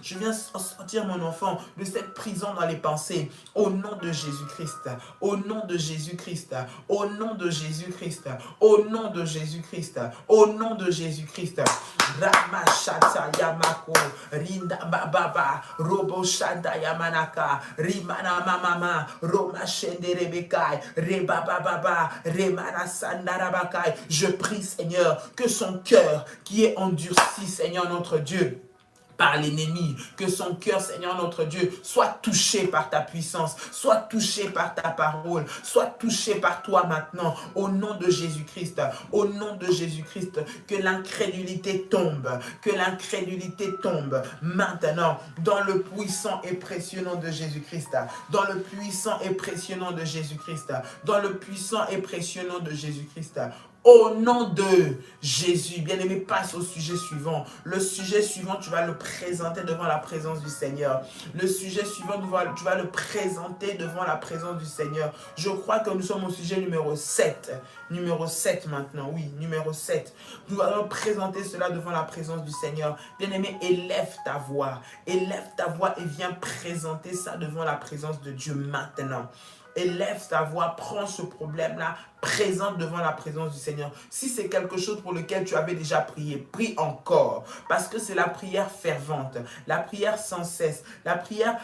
A: Je viens sortir mon enfant de cette prison dans les pensées, au nom de Jésus-Christ, au nom de Jésus-Christ, au nom de Jésus-Christ, au nom de Jésus-Christ, au nom de Jésus-Christ. Ramashata Yamako, Rinda Bababa, Robo Shanda Yamanaka, Rimana Mama, Roma Shende Rebekai, Reba Baba, Remana Sandarabakai. Je prie, Seigneur, que son cœur qui est endurci, Seigneur notre Dieu, par l'ennemi, que son cœur, Seigneur notre Dieu, soit touché par ta puissance, soit touché par ta parole, soit touché par toi maintenant, au nom de Jésus-Christ, au nom de Jésus-Christ, que l'incrédulité tombe maintenant, dans le puissant et précieux nom de Jésus-Christ, dans le puissant et précieux nom de Jésus-Christ, dans le puissant et précieux nom de Jésus-Christ. Au nom de Jésus, bien-aimé, passe au sujet suivant. Le sujet suivant, tu vas le présenter devant la présence du Seigneur. Le sujet suivant, tu vas le présenter devant la présence du Seigneur. Je crois que nous sommes au sujet numéro 7. Numéro 7 maintenant, oui, numéro 7. Nous allons présenter cela devant la présence du Seigneur. Bien-aimé, élève ta voix et viens présenter ça devant la présence de Dieu maintenant. Élève ta voix, prends ce problème-là, présente devant la présence du Seigneur. Si c'est quelque chose pour lequel tu avais déjà prié, prie encore. Parce que c'est la prière fervente, la prière sans cesse, la prière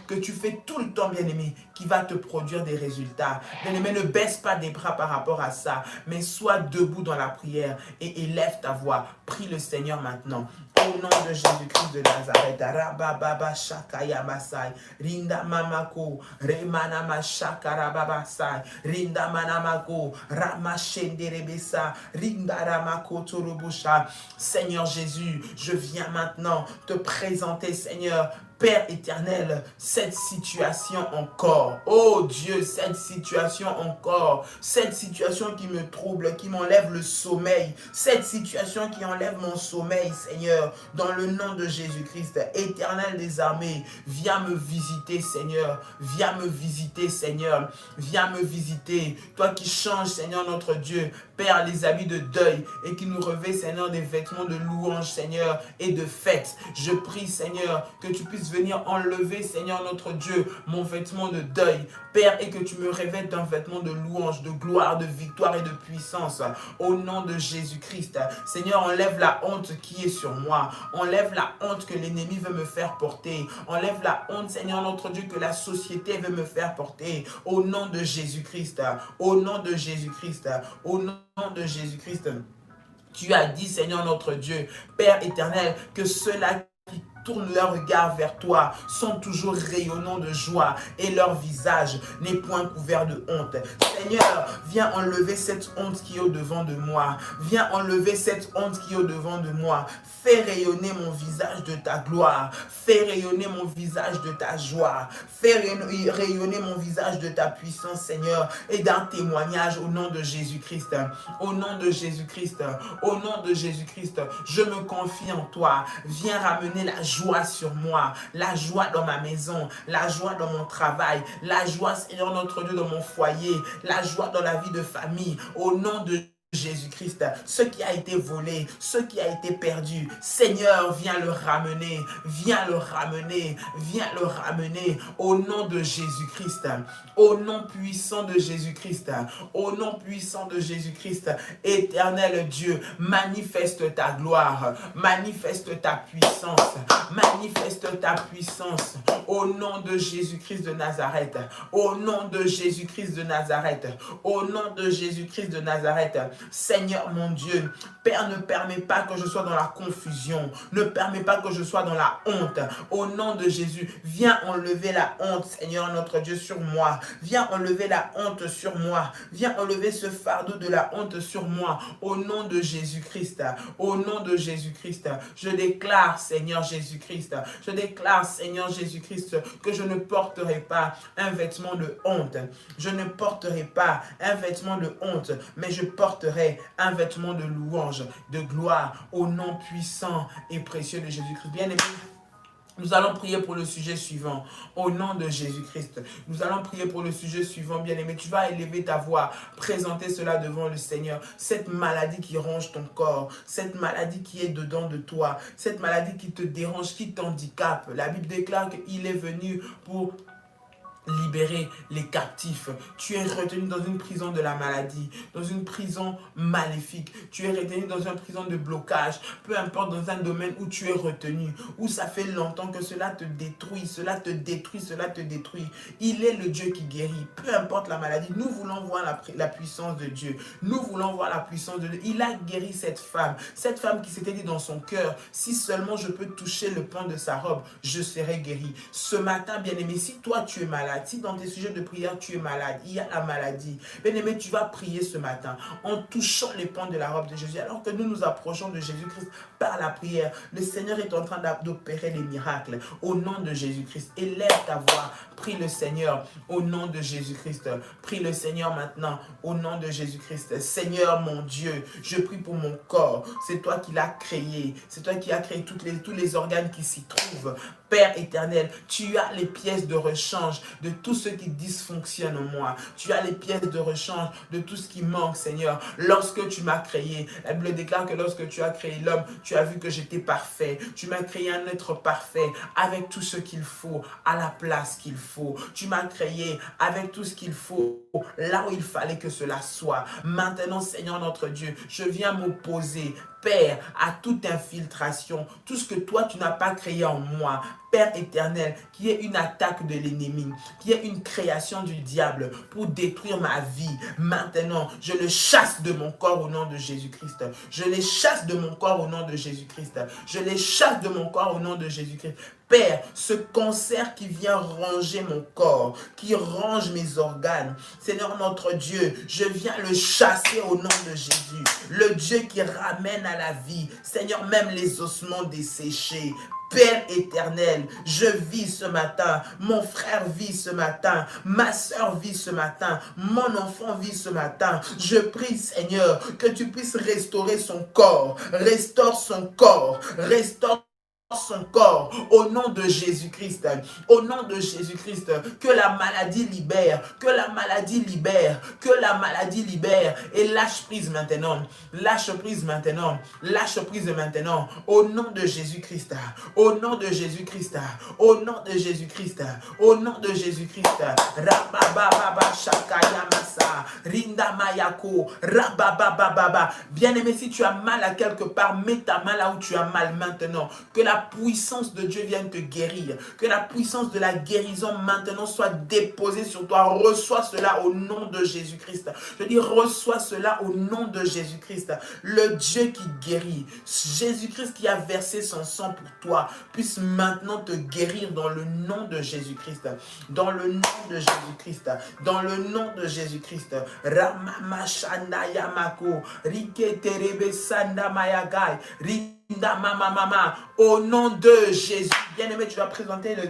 A: que tu fais tout le temps, bien-aimé, qui va te produire des résultats. Bien-aimé, ne baisse pas des bras par rapport à ça, mais sois debout dans la prière et élève ta voix. Prie le Seigneur maintenant. Au nom de Jésus-Christ de Nazareth, Rabababa Shakaya Masai, Rinda Mamako, Remana Mashakara Babasai, Rinda Manamako, Ramashenderebesa, Rinda Ramako Torobusha. Seigneur Jésus, je viens maintenant te présenter, Seigneur, Père éternel, cette situation encore. Oh Dieu, cette situation encore. Cette situation qui me trouble, qui m'enlève le sommeil. Cette situation qui enlève mon sommeil, Seigneur. Dans le nom de Jésus-Christ, éternel des armées, viens me visiter, Seigneur. Viens me visiter, Seigneur. Viens me visiter. Toi qui changes, Seigneur notre Dieu, Père, les habits de deuil et qui nous revêt, Seigneur, des vêtements de louange, Seigneur, et de fête. Je prie, Seigneur, que tu puisses puisses venir enlever, Seigneur notre Dieu, mon vêtement de deuil, Père, et que tu me revêtes d'un vêtement de louange, de gloire, de victoire et de puissance, au nom de Jésus-Christ. Seigneur, enlève la honte qui est sur moi, enlève la honte que l'ennemi veut me faire porter, enlève la honte, Seigneur notre Dieu, que la société veut me faire porter, au nom de Jésus-Christ, au nom de Jésus-Christ, au nom de Jésus-Christ. Tu as dit, Seigneur notre Dieu, Père éternel, que ceux-là qui tournent leur regard vers toi sont toujours rayonnants de joie et leur visage n'est point couvert de honte. Seigneur, viens enlever cette honte qui est au-devant de moi. Viens enlever cette honte qui est au-devant de moi. Fais rayonner mon visage de ta gloire. Fais rayonner mon visage de ta joie. Fais rayonner mon visage de ta puissance, Seigneur, et d'un témoignage au nom de Jésus-Christ. Au nom de Jésus-Christ. Au nom de Jésus-Christ. Je me confie en toi. Viens ramener la joie sur moi, la joie dans ma maison, la joie dans mon travail, la joie, Seigneur notre Dieu, dans mon foyer, la joie dans la vie de famille, au nom de Jésus-Christ. Ce qui a été volé, ce qui a été perdu, Seigneur, viens le ramener, viens le ramener, viens le ramener au nom de Jésus-Christ, au nom puissant de Jésus-Christ, au nom puissant de Jésus-Christ. Éternel Dieu, manifeste ta gloire, manifeste ta puissance, manifeste ta puissance au nom de Jésus-Christ de Nazareth, au nom de Jésus-Christ de Nazareth, au nom de Jésus-Christ de Nazareth. Seigneur mon Dieu, Père, ne permets pas que je sois dans la confusion, ne permets pas que je sois dans la honte. Au nom de Jésus, viens enlever la honte, Seigneur notre Dieu, sur moi. Viens enlever la honte sur moi. Viens enlever ce fardeau de la honte sur moi. Au nom de Jésus-Christ, au nom de Jésus-Christ, je déclare, Seigneur Jésus-Christ, je déclare, Seigneur Jésus-Christ, que je ne porterai pas un vêtement de honte. Je ne porterai pas un vêtement de honte, mais je porterai un vêtement de louange, de gloire, au nom puissant et précieux de Jésus-Christ. Bien-aimés, nous allons prier pour le sujet suivant, au nom de Jésus-Christ. Nous allons prier pour le sujet suivant, bien-aimé. Tu vas élever ta voix, présenter cela devant le Seigneur. Cette maladie qui ronge ton corps, cette maladie qui est dedans de toi, cette maladie qui te dérange, qui t'handicape. La Bible déclare qu'il est venu pour libérer les captifs. Tu es retenu dans une prison de la maladie, dans une prison maléfique. Tu es retenu dans une prison de blocage. Peu importe, dans un domaine où tu es retenu, où ça fait longtemps que cela te détruit, cela te détruit, cela te détruit. Il est le Dieu qui guérit. Peu importe la maladie, nous voulons voir la puissance de Dieu. Nous voulons voir la puissance de Dieu. Il a guéri cette femme qui s'était dit dans son cœur, si seulement je peux toucher le pan de sa robe, je serai guéri. Ce matin, bien-aimé, si toi tu es malade, si dans tes sujets de prière tu es malade, il y a la maladie, bien-aimé, tu vas prier ce matin en touchant les pans de la robe de Jésus. Alors que nous nous approchons de Jésus-Christ par la prière, le Seigneur est en train d'opérer des miracles au nom de Jésus-Christ. Élève ta voix, prie le Seigneur au nom de Jésus-Christ. Prie le Seigneur maintenant au nom de Jésus-Christ. Seigneur mon Dieu, je prie pour mon corps. C'est toi qui l'as créé. C'est toi qui as créé tous les organes qui s'y trouvent. Père éternel, tu as les pièces de rechange de tout ce qui dysfonctionne en moi. Tu as les pièces de rechange de tout ce qui manque, Seigneur. Lorsque tu m'as créé, la Bible déclare que lorsque tu as créé l'homme, tu as vu que j'étais parfait. Tu m'as créé un être parfait avec tout ce qu'il faut, à la place qu'il faut. Tu m'as créé avec tout ce qu'il faut, là où il fallait que cela soit. Maintenant, Seigneur notre Dieu, je viens m'opposer, Père, à toute infiltration, tout ce que toi tu n'as pas créé en moi, Père éternel, qui est une attaque de l'ennemi, qui est une création du diable pour détruire ma vie. Maintenant, je le chasse de mon corps au nom de Jésus-Christ. Je les chasse de mon corps au nom de Jésus-Christ. Je les chasse de mon corps au nom de Jésus-Christ. Père, ce cancer qui vient ranger mon corps, qui range mes organes, Seigneur notre Dieu, je viens le chasser au nom de Jésus. Le Dieu qui ramène à la vie, Seigneur, même les ossements desséchés. Père éternel, je vis ce matin, mon frère vit ce matin, ma soeur vit ce matin, mon enfant vit ce matin. Je prie, Seigneur, que tu puisses restaurer son corps, restaure son corps, restaure son corps, au nom de Jésus-Christ, au nom de Jésus-Christ, que la maladie libère, que la maladie libère, que la maladie libère, et lâche prise maintenant, lâche prise maintenant, lâche prise maintenant, au nom de Jésus-Christ, au nom de Jésus-Christ, au nom de Jésus-Christ, au nom de Jésus-Christ, Rabababa Shakayamasa, Rinda Mayako, Rabababa. Bien-aimé, si tu as mal à quelque part, mets ta main là où tu as mal maintenant, que la puissance de Dieu vienne te guérir, que la puissance de la guérison maintenant soit déposée sur toi. Reçois cela au nom de Jésus-Christ. Je dis reçois cela au nom de Jésus-Christ. Le Dieu qui guérit, Jésus-Christ qui a versé son sang pour toi, puisse maintenant te guérir dans le nom de Jésus-Christ. Dans le nom de Jésus-Christ. Dans le nom de Jésus-Christ. Ramamashanda Yamako, Rike Terebe Sanda Mayagai, au nom de Jésus. Bien-aimé, tu vas présenter le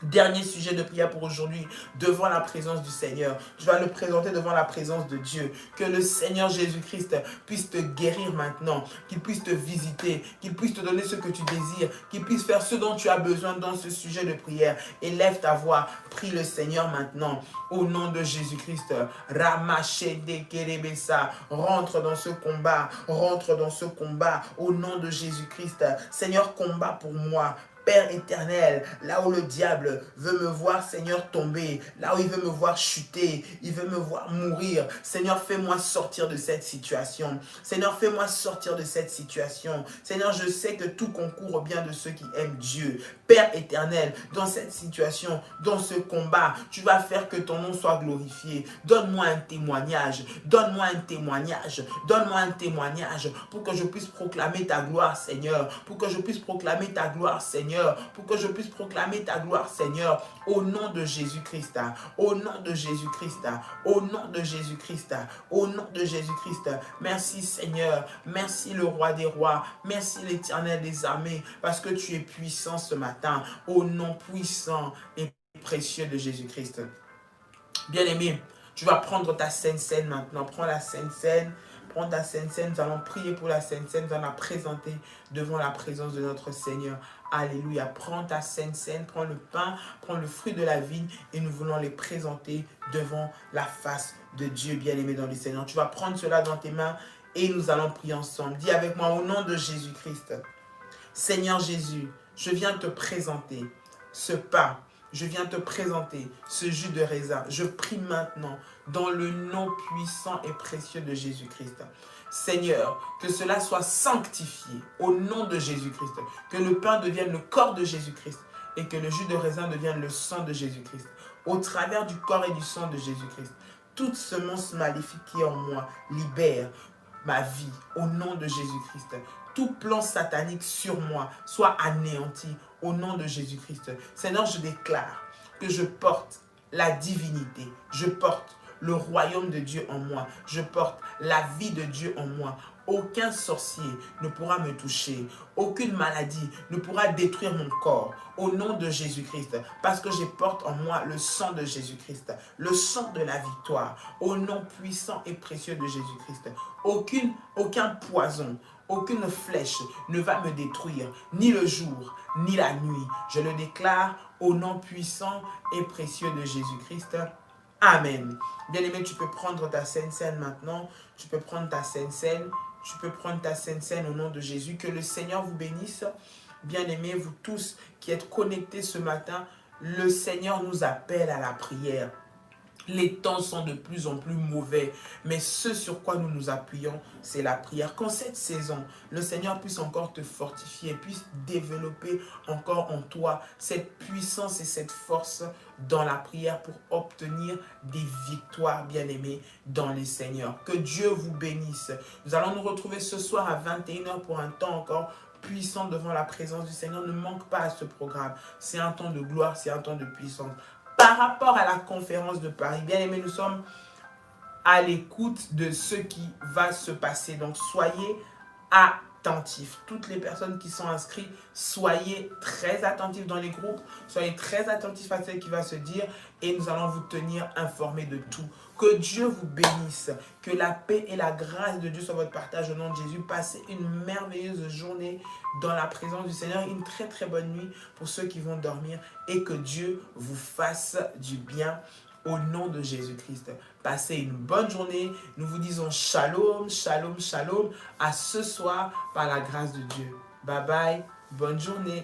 A: dernier sujet de prière pour aujourd'hui devant la présence du Seigneur. Tu vas le présenter devant la présence de Dieu. Que le Seigneur Jésus-Christ puisse te guérir maintenant, qu'il puisse te visiter, qu'il puisse te donner ce que tu désires, qu'il puisse faire ce dont tu as besoin dans ce sujet de prière. Élève ta voix, prie le Seigneur maintenant. Au nom de Jésus-Christ, Ramachede Kerebesa, rentre dans ce combat, rentre dans ce combat. Au nom de Jésus-Christ, Seigneur, combat pour moi. Père éternel, là où le diable veut me voir, Seigneur, tomber, là où il veut me voir chuter, il veut me voir mourir, Seigneur, fais-moi sortir de cette situation. Seigneur, fais-moi sortir de cette situation. Seigneur, je sais que tout concourt au bien de ceux qui aiment Dieu. Père éternel, dans cette situation, dans ce combat, tu vas faire que ton nom soit glorifié. Donne-moi un témoignage, donne-moi un témoignage, donne-moi un témoignage pour que je puisse proclamer ta gloire, Seigneur, pour que je puisse proclamer ta gloire, Seigneur, pour que je puisse proclamer ta gloire, Seigneur, au nom de Jésus-Christ, au nom de Jésus-Christ, au nom de Jésus-Christ, au nom de Jésus-Christ. Merci, Seigneur, merci le roi des rois, merci l'Éternel des armées, parce que tu es puissant ce matin, au nom puissant et précieux de Jésus-Christ. Bien-aimé, tu vas prendre ta Sainte Seine maintenant, prends la Sainte Seine. Prends ta Sainte Seine, nous allons prier pour la Sainte Seine, nous allons la présenter devant la présence de notre Seigneur. Alléluia. Prends ta Sainte Seine, prends le pain, prends le fruit de la vigne et nous voulons les présenter devant la face de Dieu bien-aimé dans le Seigneur. Tu vas prendre cela dans tes mains et nous allons prier ensemble. Dis avec moi au nom de Jésus-Christ. Seigneur Jésus, je viens te présenter ce pain. Je viens te présenter ce jus de raisin. Je prie maintenant dans le nom puissant et précieux de Jésus-Christ. Seigneur, que cela soit sanctifié au nom de Jésus-Christ. Que le pain devienne le corps de Jésus-Christ et que le jus de raisin devienne le sang de Jésus-Christ. Au travers du corps et du sang de Jésus-Christ, toute semence maléfique qui est en moi libère ma vie au nom de Jésus-Christ. Tout plan satanique sur moi soit anéanti au nom de Jésus-Christ. Seigneur, je déclare que je porte la divinité, je porte le royaume de Dieu en moi, je porte la vie de Dieu en moi. Aucun sorcier ne pourra me toucher, aucune maladie ne pourra détruire mon corps au nom de Jésus-Christ, parce que je porte en moi le sang de Jésus-Christ, le sang de la victoire, au nom puissant et précieux de Jésus-Christ. Aucun poison, aucune flèche ne va me détruire, ni le jour, ni la nuit. Je le déclare au nom puissant et précieux de Jésus-Christ. Amen. Bien-aimé, tu peux prendre ta Sainte Seine maintenant. Tu peux prendre ta Sainte Seine. Tu peux prendre ta Sainte Seine au nom de Jésus. Que le Seigneur vous bénisse. Bien-aimés, vous tous qui êtes connectés ce matin, le Seigneur nous appelle à la prière. Les temps sont de plus en plus mauvais, mais ce sur quoi nous nous appuyons, c'est la prière. Qu'en cette saison, le Seigneur puisse encore te fortifier, puisse développer encore en toi cette puissance et cette force dans la prière pour obtenir des victoires, bien-aimés, dans les Seigneurs. Que Dieu vous bénisse. Nous allons nous retrouver ce soir à 21 h pour un temps encore puissant devant la présence du Seigneur. Ne manque pas à ce programme. C'est un temps de gloire, c'est un temps de puissance. Par rapport à la conférence de Paris, bien aimés, nous sommes à l'écoute de ce qui va se passer. Donc, soyez à attentifs. Toutes les personnes qui sont inscrites, soyez très attentifs dans les groupes, soyez très attentifs à ce qui va se dire et nous allons vous tenir informés de tout. Que Dieu vous bénisse, que la paix et la grâce de Dieu soient votre partage au nom de Jésus. Passez une merveilleuse journée dans la présence du Seigneur, une très très bonne nuit pour ceux qui vont dormir et que Dieu vous fasse du bien au nom de Jésus-Christ. Passez une bonne journée. Nous vous disons shalom, shalom, shalom. À ce soir par la grâce de Dieu. Bye bye. Bonne journée.